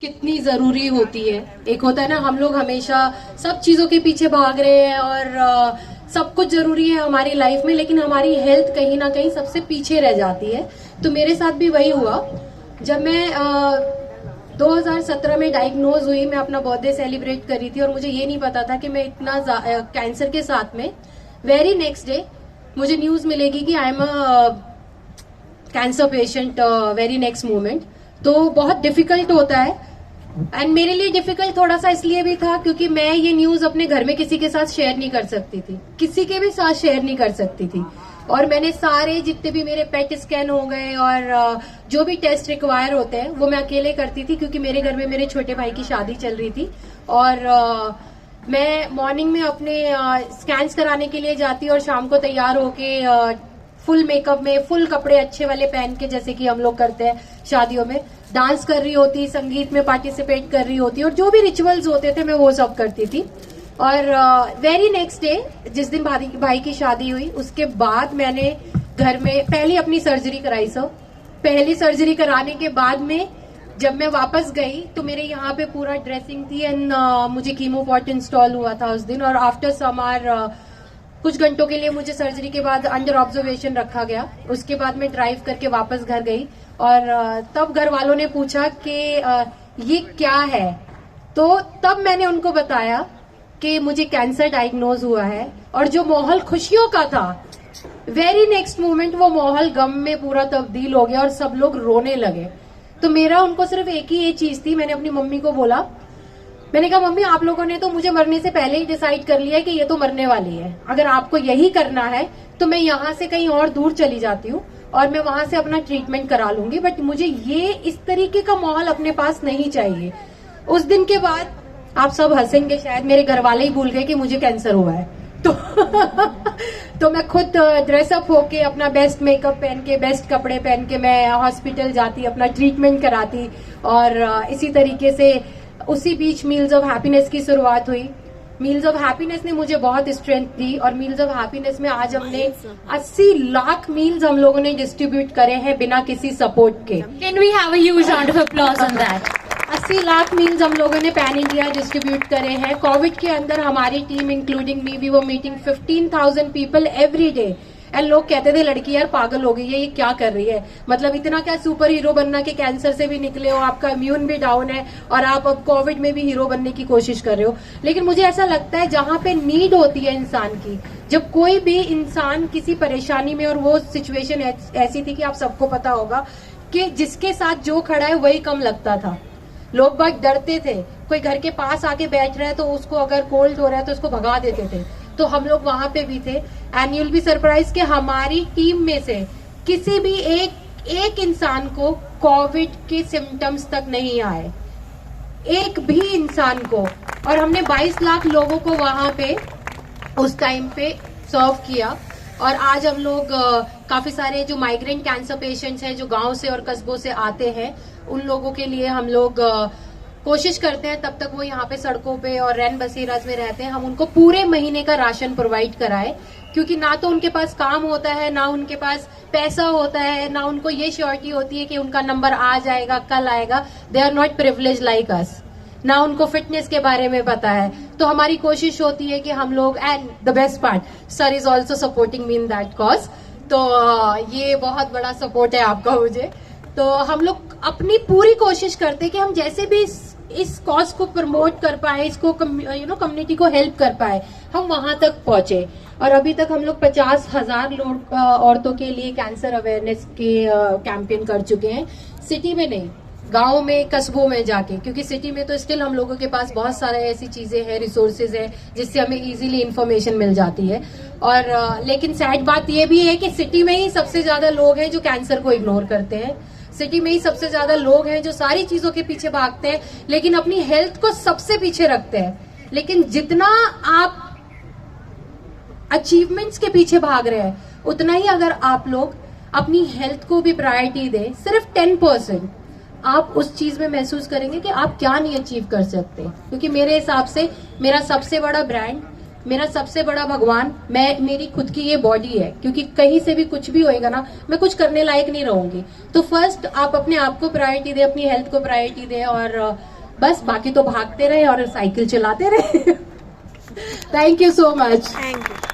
कितनी जरूरी होती है। एक होता है ना, हम लोग हमेशा सब चीजों के पीछे भाग रहे हैं और सब कुछ जरूरी है हमारी लाइफ में, लेकिन हमारी हेल्थ कहीं ना कहीं सबसे पीछे रह जाती है। तो मेरे साथ भी वही हुआ। जब मैं 2017 में डायग्नोज हुई, मैं अपना बर्थडे सेलिब्रेट कर रही थी और मुझे ये नहीं पता था कि मैं इतना कैंसर के साथ में वेरी नेक्स्ट डे मुझे न्यूज मिलेगी कि I am a cancer patient very next moment. तो बहुत डिफिकल्ट होता है। एंड मेरे लिए डिफिकल्ट थोड़ा सा इसलिए भी था क्योंकि मैं ये न्यूज अपने घर में किसी के साथ शेयर नहीं कर सकती थी, किसी के भी साथ शेयर नहीं कर सकती थी। और मैंने सारे जितने भी मेरे पेट स्कैन हो गए और जो भी टेस्ट रिक्वायर होते हैं वो मैं अकेले करती थी, क्योंकि मेरे घर में मेरे छोटे भाई की शादी चल रही थी। और मैं मॉर्निंग में अपने स्कैन्स कराने के लिए जाती और शाम को तैयार होके फुल मेकअप में, फुल कपड़े अच्छे वाले पहन के, जैसे कि हम लोग करते हैं शादियों में, डांस कर रही होती, संगीत में पार्टिसिपेट कर रही होती और जो भी रिचुअल्स होते थे मैं वो सब करती थी। और वेरी नेक्स्ट डे जिस दिन भाई की शादी हुई उसके बाद मैंने घर में पहली अपनी सर्जरी कराई। पहली सर्जरी कराने के बाद में जब मैं वापस गई तो मेरे यहाँ पे पूरा ड्रेसिंग थी एंड मुझे कीमोपॉट इंस्टॉल हुआ था उस दिन। और आफ्टर समर कुछ घंटों के लिए मुझे सर्जरी के बाद अंडर ऑब्जर्वेशन रखा गया। उसके बाद मैं ड्राइव करके वापस घर गई और तब घर वालों ने पूछा कि ये क्या है। तो तब मैंने उनको बताया कि मुझे कैंसर डायग्नोज हुआ है। और जो माहौल खुशियों का था, वेरी नेक्स्ट मोमेंट वो माहौल गम में पूरा तब्दील हो गया और सब लोग रोने लगे। तो मेरा उनको सिर्फ एक ही ये चीज थी। मैंने अपनी मम्मी को बोला, मैंने कहा मम्मी आप लोगों ने तो मुझे मरने से पहले ही डिसाइड कर लिया है कि ये तो मरने वाली है। अगर आपको यही करना है तो मैं यहाँ से कहीं और दूर चली जाती हूँ और मैं वहां से अपना ट्रीटमेंट करा लूंगी, बट मुझे ये इस तरीके का माहौल अपने पास नहीं चाहिए। उस दिन के बाद आप सब हंसेंगे शायद, मेरे घर वाले ही भूल गए कि मुझे कैंसर हुआ है। तो मैं खुद ड्रेसअप होके अपना बेस्ट मेकअप पहन के, बेस्ट कपड़े पहन के मैं हॉस्पिटल जाती, अपना ट्रीटमेंट कराती। और इसी तरीके से उसी बीच मील्स ऑफ हैप्पीनेस की शुरुआत हुई। मील्स ऑफ हैप्पीनेस ने मुझे बहुत स्ट्रेंथ दी और मील्स ऑफ हैप्पीनेस में आज हमने 80 लाख मील्स हम लोगों ने डिस्ट्रीब्यूट करे हैं बिना किसी सपोर्ट के। Can we have a huge round of applause on that? 80 lakh meals हम लोगों ने पैन इंडिया डिस्ट्रीब्यूट करे हैं। कोविड के अंदर हमारी team including me, we were meeting 15,000 people every day. And लोग कहते थे लड़की यार पागल हो गई है, ये क्या कर रही है, मतलब इतना क्या सुपर हीरो बनना कि कैंसर से भी निकले हो, आपका इम्यून भी डाउन है और आप अब कोविड में भी हीरो बनने की कोशिश कर रहे हो। लेकिन मुझे ऐसा लगता है जहां पे नीड होती है इंसान की, जब कोई भी इंसान किसी परेशानी में, और वो सिचुएशन ऐसी थी कि आप सबको पता होगा कि जिसके साथ जो खड़ा है वही कम लगता था। लोग बहुत डरते थे, कोई घर के पास आके बैठ रहा है तो उसको अगर कोल्ड हो रहा है तो उसको भगा देते थे। तो हम लोग वहां पे भी थे। एंड यूल बी सरप्राइज कि हमारी टीम में से किसी भी एक इंसान को कोविड के सिम्टम्स तक नहीं आए, एक भी इंसान को। और हमने 22 लाख लोगों को वहां पे उस टाइम पे सर्व किया। और आज हम लोग काफी सारे जो माइग्रेंट कैंसर पेशेंट्स हैं जो गांव से और कस्बों से आते हैं, उन लोगों के लिए हम लोग कोशिश करते हैं तब तक वो यहाँ पे सड़कों पे और रैन बसेराज में रहते हैं, हम उनको पूरे महीने का राशन प्रोवाइड कराए। क्योंकि ना तो उनके पास काम होता है, ना उनके पास पैसा होता है, ना उनको ये श्योरिटी होती है कि उनका नंबर आ जाएगा, कल आएगा। They are not privilege like us. ना उनको फिटनेस के बारे में पता है। तो हमारी कोशिश होती है कि हम लोग, and the best part, sir is also supporting me in that cause. तो ये बहुत बड़ा सपोर्ट है आपका मुझे। तो हम लोग अपनी पूरी कोशिश करते हैं कि हम जैसे भी इस कॉज को प्रमोट कर पाए, इसको कम्युनिटी को हेल्प कर पाए, हम वहां तक पहुंचे। और अभी तक हम लोग 50,000 लोग औरतों के लिए कैंसर अवेयरनेस के कैंपेन कर चुके हैं। सिटी में नहीं, गांव में, कस्बों में जाके, क्योंकि सिटी में तो स्टिल हम लोगों के पास बहुत सारे ऐसी चीजें हैं, रिसोर्सेज है जिससे हमें इजीली इन्फॉर्मेशन मिल जाती है। और लेकिन सैड बात यह भी है कि सिटी में ही सबसे ज्यादा लोग हैं जो कैंसर को इग्नोर करते हैं। सिटी में ही सबसे ज्यादा लोग हैं जो सारी चीजों के पीछे भागते हैं लेकिन अपनी हेल्थ को सबसे पीछे रखते हैं। लेकिन जितना आप अचीवमेंट्स के पीछे भाग रहे हैं, उतना ही अगर आप लोग अपनी हेल्थ को भी प्रायोरिटी दें, सिर्फ 10%, आप उस चीज में महसूस करेंगे कि आप क्या नहीं अचीव कर सकते। क्योंकि मेरे हिसाब से मेरा सबसे बड़ा ब्रांड मेरा सबसे बड़ा भगवान मेरी खुद की ये बॉडी है, क्योंकि कहीं से भी कुछ भी होएगा ना, मैं कुछ करने लायक नहीं रहूंगी। तो फर्स्ट आप अपने आप को प्रायोरिटी दें, अपनी हेल्थ को प्रायोरिटी दें, और बस बाकी तो भागते रहे और साइकिल चलाते रहे। Thank you so much. Thank you.